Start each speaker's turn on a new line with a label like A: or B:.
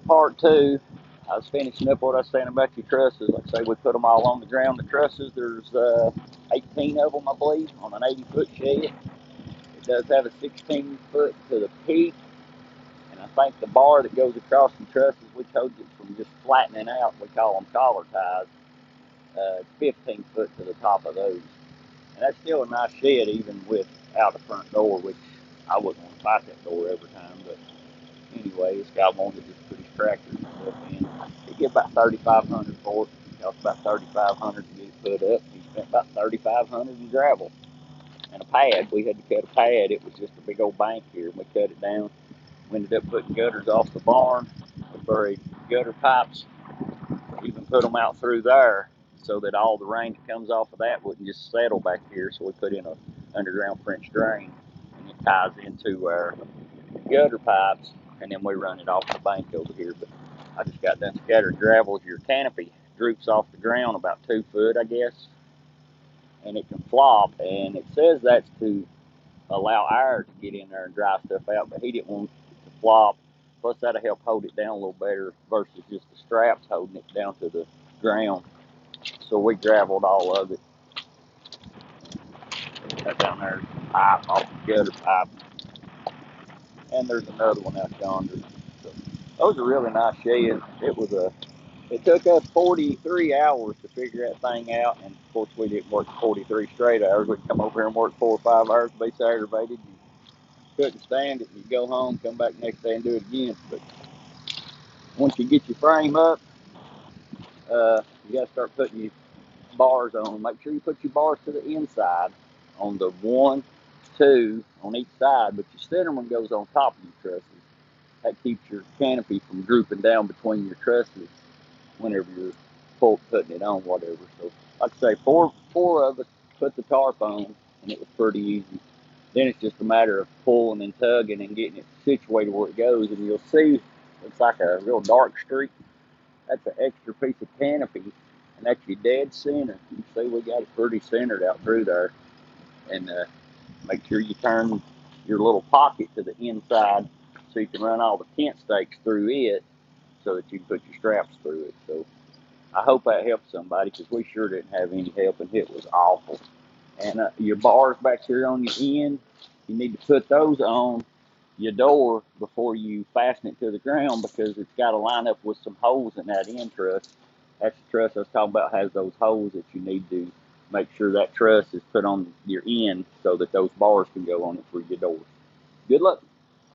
A: part two. I was finishing up what I was saying about your trusses. Like I say, we put them all on the ground. The trusses, there's 18 of them, I believe, on an 80-foot shed. It does have a 16-foot to the peak, and I think the bar that goes across the trusses, which holds it from just flattening out, we call them collar ties, 15 foot to the top of those. And that's still a nice shed, even without a front door, which I wouldn't want to fight that door every time, but anyway, this guy wanted to just put his tractor and stuff in. He get about $3,500 for it. It cost about $3,500 to get it put up. He spent about $3,500 in gravel and a pad. We had to cut a pad. It was just a big old bank here, and we cut it down. We ended up putting gutters off the barn. We buried gutter pipes. We even put them out through there so that all the rain that comes off of that wouldn't just settle back here. So we put in an underground French drain, and it ties into our gutter pipes, and then we run it off the bank over here. But I just got done scattering gravel. Your canopy droops off the ground about 2 foot, I guess, and it can flop, and it says that's to allow air to get in there and dry stuff out, but he didn't want it to flop. Plus, that'll help hold it down a little better versus just the straps holding it down to the ground. So we graveled all of it. Got down there pipe off the gutter pipe, and there's another one out yonder. So those are really nice sheds. It took us 43 hours to figure that thing out, and of course we didn't work 43 straight hours. We'd come over here and work 4 or 5 hours, be so aggravated you couldn't stand it. You go home, come back next day and do it again. But once you get your frame up, you got to start putting your bars on. Make sure you put your bars to the inside on the 1, 2 on each side, but your center one goes on top of your trusses. That keeps your canopy from drooping down between your trusses whenever you're putting it on, whatever. So, like I say, four of us put the tarp on, and it was pretty easy. Then it's just a matter of pulling and tugging and getting it situated where it goes, and you'll see it's like a real dark streak. That's an extra piece of canopy, and that's your dead center. You see we got it pretty centered out through there. And make sure you turn your little pocket to the inside so you can run all the tent stakes through it so that you can put your straps through it. So I hope that helps somebody, because we sure didn't have any help, and it was awful. And your bars back here on your end, you need to put those on your door before you fasten it to the ground, because it's got to line up with some holes in that end truss. That's the truss I was talking about, has those holes that you need to make sure that truss is put on your end so that those bars can go on it for your door. Good luck.